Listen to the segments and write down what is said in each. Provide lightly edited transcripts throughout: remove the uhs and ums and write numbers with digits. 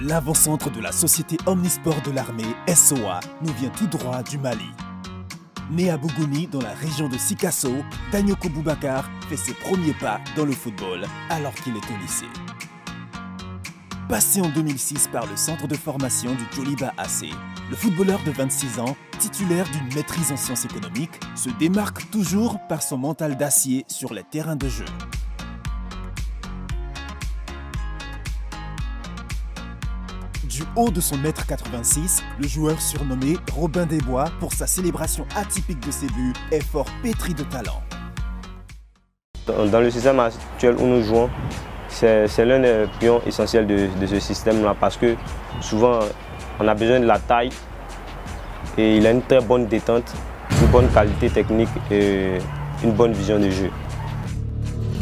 L'avant-centre de la société omnisport de l'armée, SOA, nous vient tout droit du Mali. Né à Bougouni, dans la région de Sikasso, Danyoko Boubacar fait ses premiers pas dans le football alors qu'il est au lycée. Passé en 2006 par le centre de formation du Djoliba AC, le footballeur de 26 ans, titulaire d'une maîtrise en sciences économiques, se démarque toujours par son mental d'acier sur les terrains de jeu. Du haut de son mètre 86, le joueur surnommé Robin des Bois pour sa célébration atypique de ses buts est fort pétri de talent. Dans le système actuel où nous jouons, c'est l'un des pions essentiels de ce système-là parce que souvent on a besoin de la taille et il a une très bonne détente, une bonne qualité technique et une bonne vision de jeu.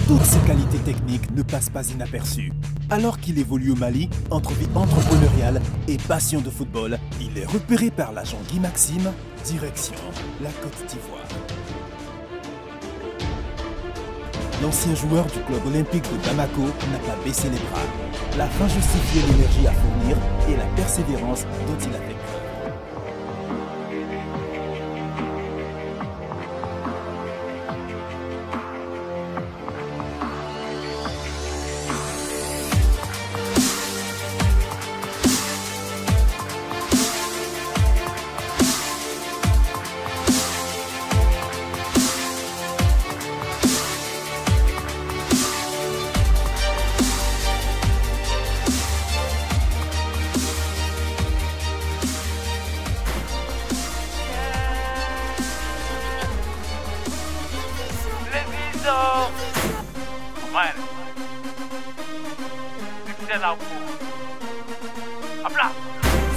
Toutes ces qualités techniques ne passent pas inaperçues. Alors qu'il évolue au Mali, entre vie entrepreneuriale et passion de football, il est repéré par l'agent Guy Maxime, direction la Côte d'Ivoire. L'ancien joueur du club olympique de Bamako n'a pas baissé les bras. La faim justifiait l'énergie à fournir et la persévérance dont il a fait preuve.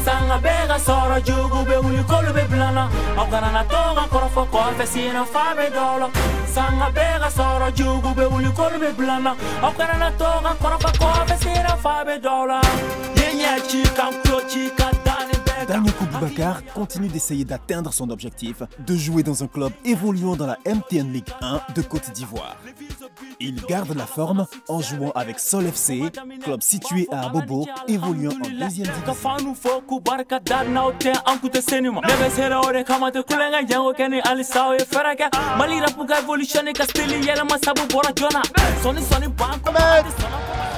Sanga bega sora jugu be uli kolu be blana Ogana na toga korofo kofe sina fabe dolo Sanga bega sora jugu be uli kolu be blana Ogana na toga korofo kofe sina fabe dolo Yenya chika mklo chika dani bega. Danyoko Boubacar continue d'essayer d'atteindre son objectif de jouer dans un club évoluant dans la MTN Ligue 1 de Côte d'Ivoire. Il garde la forme en jouant avec Sol FC, club situé à Abobo, évoluant en deuxième division.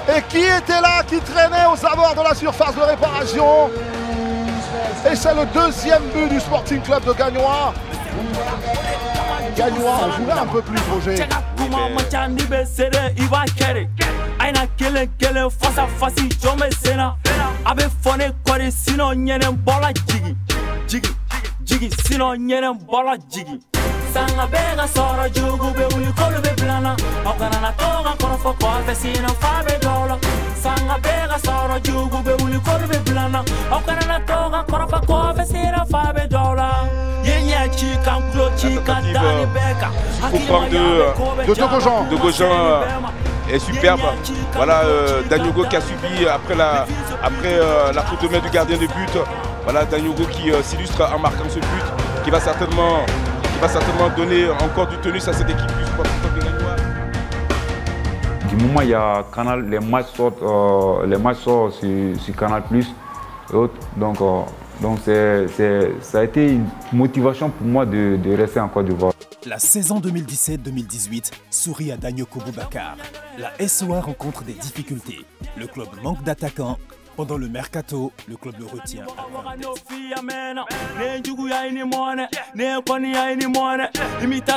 Et qui était là, qui traînait aux abords de la surface de réparation? Et c'est le deuxième but du Sporting Club de Gagnois. Gagnois, on voulait un peu plus, Roger. Sanga bega sora jugu be uli kolu be blana Ogana na toga korofo kofe sina fabe dolo Sanga bega sora jugu be uli kolu be blana Ogana na toga korofo kofe sina fabe dolo Yenya chika mklo chika dani beka De Gaujean est superbe. Voilà, Danyoko qui a subi après la faute de main du gardien de but. Voilà, Danyoko qui s'illustre en marquant ce but, qui va certainement donner encore du tenus à cette équipe du Sporting Club de Gagnois. Du moment il y a Canal, les matchs sortent sur Canal Plus et autres. Donc ça a été une motivation pour moi de rester en Côte d'Ivoire. La saison 2017-2018 sourit à Danyoko Boubacar. La SOA rencontre des difficultés. Le club manque d'attaquants. Pendant le mercato, le club le retient.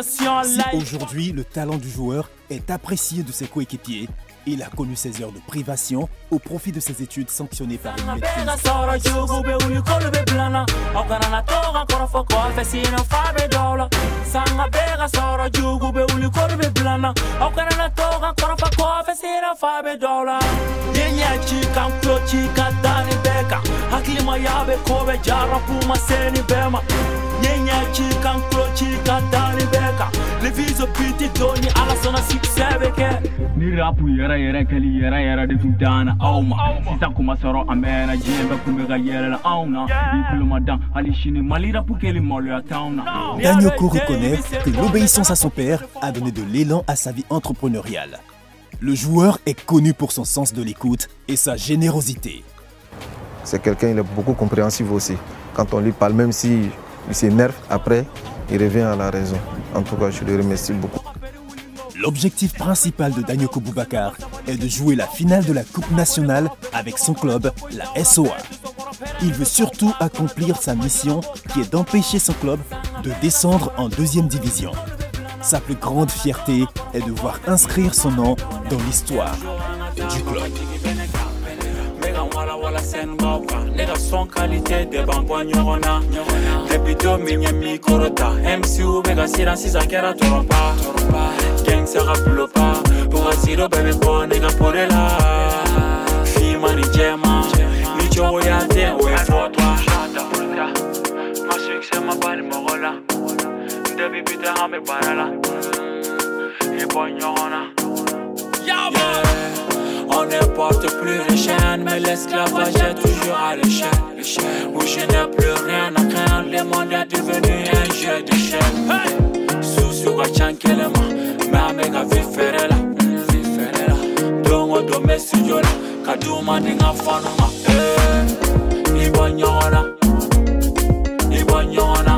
Si aujourd'hui le talent du joueur est apprécié de ses coéquipiers, il a connu ses heures de privation au profit de ses études sanctionnées par une maîtrise. Danyoko reconnaît que l'obéissance à son père a donné de l'élan à sa vie entrepreneuriale. Le joueur est connu pour son sens de l'écoute et sa générosité. c'est quelqu'un, il est beaucoup compréhensif aussi. Quand on lui parle, même s'il s'énerve, après, il revient à la raison. En tout cas, je le remercie beaucoup. L'objectif principal de Danyoko Boubacar est de jouer la finale de la Coupe nationale avec son club, la SOA. Il veut surtout accomplir sa mission qui est d'empêcher son club de descendre en deuxième division. Sa plus grande fierté est de voir inscrire son nom dans l'histoire du club. Nega son qualité de bamboa nyogona Debito minye mikorota MCU bega siran sisa kera torompa Gang sera plopa Pour asiro bebe bon nega porela Fima ni jema Ni chowo ya te we fotwa Ma succès ma bali mogola Debi bite hame barala Ibo nyogona On ne porte plus les chaînes, mais l'esclavage est toujours à l'échelle. Où je n'ai plus rien à craindre, le monde est devenu un jeu de chaîne. Sous à Chankelema, mais avec la vie ferrela. Dongo dome studio, Kaduma Ninga Fanuma. Ibonyona, Ibonyona.